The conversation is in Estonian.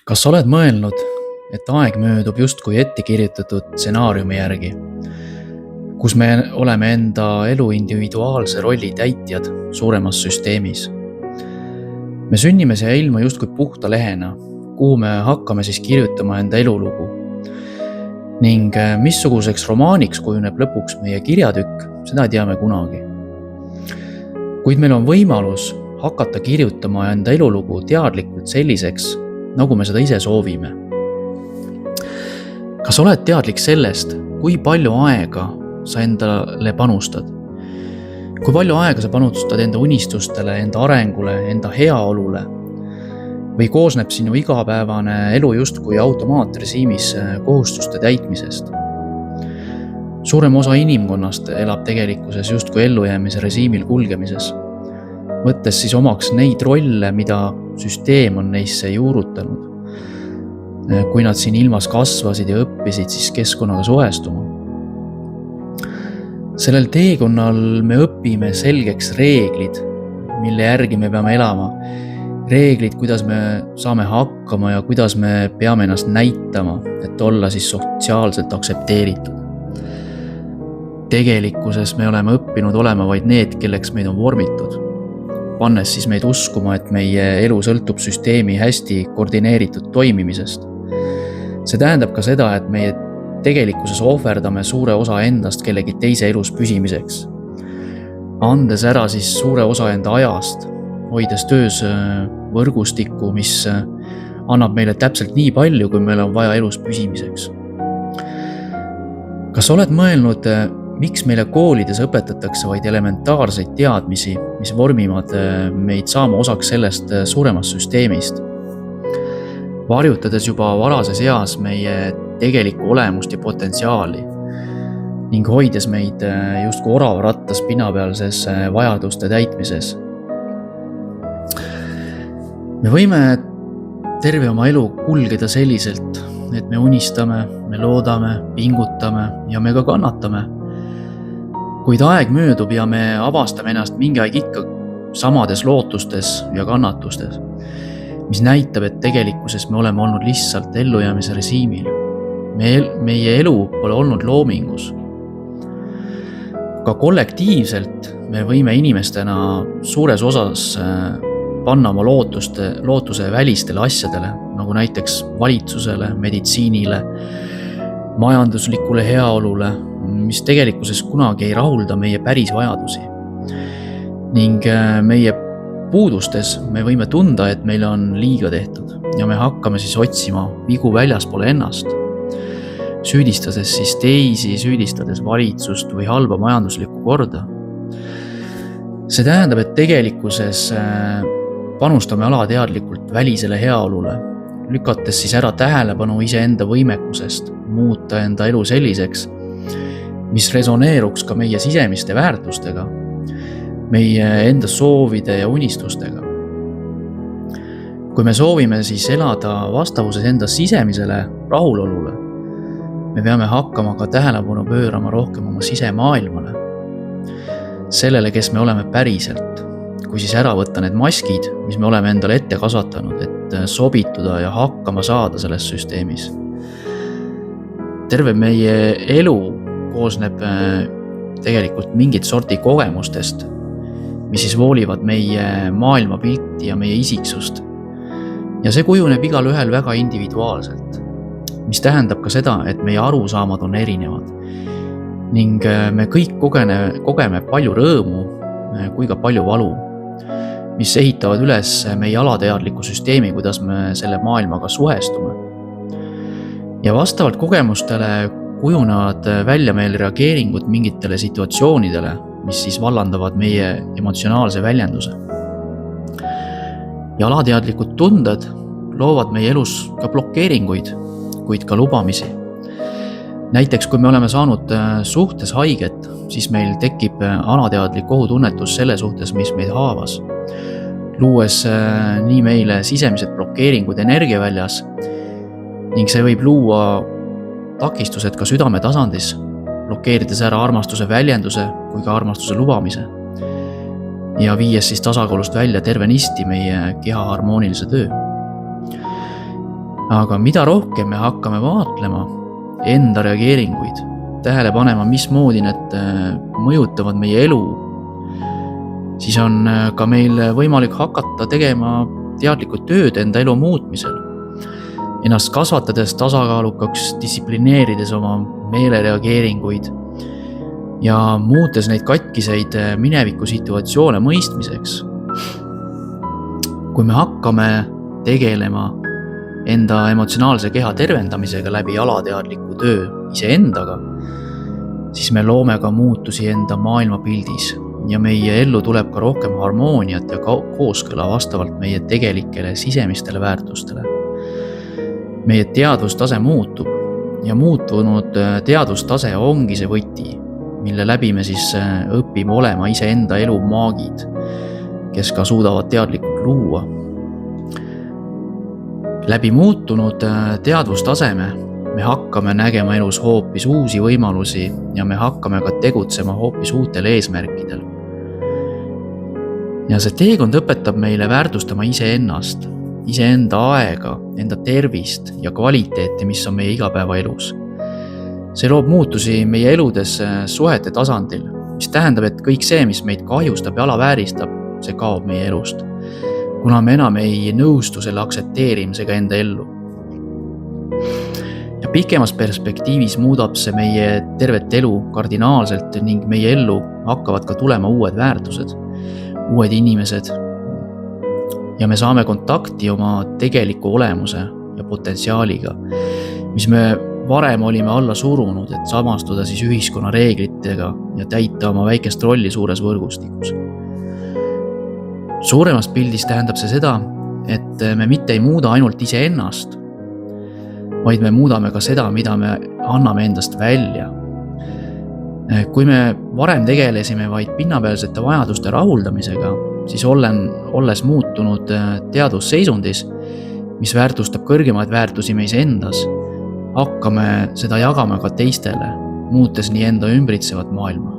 Kas sa oled mõelnud, et aeg möödub justkui ette kirjutatud stsenaariumi järgi, kus me oleme enda elu individuaalse rolli täitjad suuremas süsteemis? Me sünnime siia ilma justkui puhta lehena, kuhu me hakkame siis kirjutama enda elulugu. Ning missuguseks romaaniks kujuneb lõpuks meie kirjatükk, seda ei tea me kunagi. Kuid meil on võimalus hakata kirjutama enda elulugu teadlikult selliseks, nagu me seda ise soovime. Kas oled teadlik sellest, kui palju aega sa endale panustad? Kui palju aega sa panustad enda unistustele, enda arengule, enda heaolule? Või koosneb sinu igapäevane elu justkui automaatrežiimis kohustuste täitmisest? Suurem osa inimkonnast elab tegelikkuses justkui ellujäämise režiimil kulgemises, võttes siis omaks neid rolle, mida süsteem on neisse juurutanud. Kui nad siin ilmas kasvasid ja õppisid, siis keskkonnaga suhestuma. Sellel teekonnal me õpime selgeks reeglid, mille järgi me peame elama. Reeglid, kuidas me saame hakkama ja kuidas me peame ennast näitama, et olla siis sotsiaalselt aksepteeritud. Tegelikkuses me oleme õppinud olema vaid need, kelleks meid on vormitud, pannes siis meid uskuma, et meie elu sõltub süsteemi hästi koordineeritud toimimisest. See tähendab ka seda, et meie tegelikkuses ohverdame suure osa endast kellegi teise elus püsimiseks, andes ära siis suure osa enda ajast, hoides töös võrgustikku, mis annab meile täpselt nii palju, kui meil on vaja elus püsimiseks. Kas oled mõelnud, miks meile koolides õpetatakse vaid elementaarseid teadmisi, mis vormivad meid saama osaks sellest suuremast süsteemist, varjutades juba varases eas meie tegelikku olemust ja potentsiaali ning hoides meid justkui oravarattas pinnapealses vajaduste täitmises? Me võime terve oma elu kulgeda selliselt, et me unistame, me loodame, pingutame ja me ka kannatame. Kuid aeg möödub ja me avastame ennast mingi aeg ikka samades lootustes ja kannatustes, mis näitab, et tegelikkuses me oleme olnud lihtsalt ellujäämise režiimil. Meie elu pole olnud loomingus. Ka kollektiivselt me võime inimestena suures osas panna oma lootuse välistele asjadele, nagu näiteks valitsusele, meditsiinile, majanduslikule heaolule, mis tegelikkuses kunagi ei rahulda meie päris vajadusi. Ning meie puudustes me võime tunda, et meile on liiga tehtud ja me hakkame siis otsima vigu väljaspool ennast, süüdistades siis teisi, süüdistades valitsust või halba majanduslikku korda. See tähendab, et tegelikkuses panustame alateadlikult välisele heaolule, lükates siis ära tähelepanu iseenda võimekusest muuta enda elu selliseks, mis resoneeruks ka meie sisemiste väärtustega, meie enda soovide ja unistustega. Kui me soovime siis elada vastavuses enda sisemisele rahulolule, me peame hakkama ka tähelepanu pöörama rohkem oma sisemaailmale, sellele, kes me oleme päriselt, kui siis ära võtta need maskid, mis me oleme endale ette kasvatanud, et sobituda ja hakkama saada selles süsteemis. Terve meie elu koosneb tegelikult mingit sorti kogemustest, mis siis voolivad meie maailmapilti ja meie isiksust. Ja see kujuneb igal ühel väga individuaalselt, mis tähendab ka seda, et meie arusaamad on erinevad. Ning me kõik kogeme palju rõõmu kui ka palju valu, mis ehitavad üles meie alateadliku süsteemi, kuidas me selle maailmaga suhestume. Ja vastavalt kogemustele kujunevad välja meil reageeringud mingitele situatsioonidele, mis siis vallandavad meie emotsionaalse väljenduse. Ja alateadlikud tunded loovad meie elus ka blokeeringuid, kuid ka lubamisi. Näiteks, kui me oleme saanud suhtes haiget, siis meil tekib alateadlik ohutunnetus selle suhtes, mis meid haavas, luues nii meile sisemised blokeeringud energiaväljas ning see võib luua takistused ka südame tasandis, blokeerides ära armastuse väljenduse kui ka armastuse lubamise ja viies siis tasakaalust välja tervenisti meie keha harmoonilise töö. Aga mida rohkem me hakkame vaatlema enda reageeringuid, tähele panema, mismoodi need mõjutavad meie elu, siis on ka meil võimalik hakata tegema teadlikult tööd enda elu muutmisel. Ennast kasvatades tasakaalukaks, distsiplineerides oma meelereageeringuid ja muutes neid katkiseid mineviku situatsioone mõistmiseks. Kui me hakkame tegelema enda emotsionaalse keha tervendamisega läbi alateadliku töö iseendaga, siis me loome ka muutusi enda maailmapildis ja meie ellu tuleb ka rohkem harmooniat ja kooskõla vastavalt meie tegelikele sisemistele väärtustele. Meie teadvustase muutub ja muutunud teadvustase ongi see võti, mille läbi me siis õpime olema iseenda elu maagid, kes ka suudavad teadlikult luua. Läbi muutunud teadvustaseme me hakkame nägema elus hoopis uusi võimalusi ja me hakkame ka tegutsema hoopis uutel eesmärkidel. Ja see teekond õpetab meile väärtustama iseennast, iseenda aega, enda tervist ja kvaliteeti, mis on meie igapäevaelus. See loob muutusi meie eludes suhete tasandil, mis tähendab, et kõik see, mis meid kahjustab ja alavääristab, see kaob meie elust, kuna me enam ei nõustu selle aktsepteerimisega enda ellu. Ja pikemas perspektiivis muudab see meie tervet elu kardinaalselt ning meie ellu hakkavad ka tulema uued väärtused, uued inimesed ja me saame kontakti oma tegeliku olemuse ja potentsiaaliga, mis me varem olime alla surunud, et samastuda siis ühiskonna reeglitega ja täita oma väikest rolli suures võrgustikus. Suuremas pildis tähendab see seda, et me mitte ei muuda ainult iseennast, vaid me muudame ka seda, mida me anname endast välja. Kui me varem tegelesime vaid pinnapealsete vajaduste rahuldamisega, siis olles muutunud teadvusseisundis, mis väärtustab kõrgemaid väärtusi meis endas, hakkame seda jagama ka teistele, muutes nii enda ümbritsevat maailma.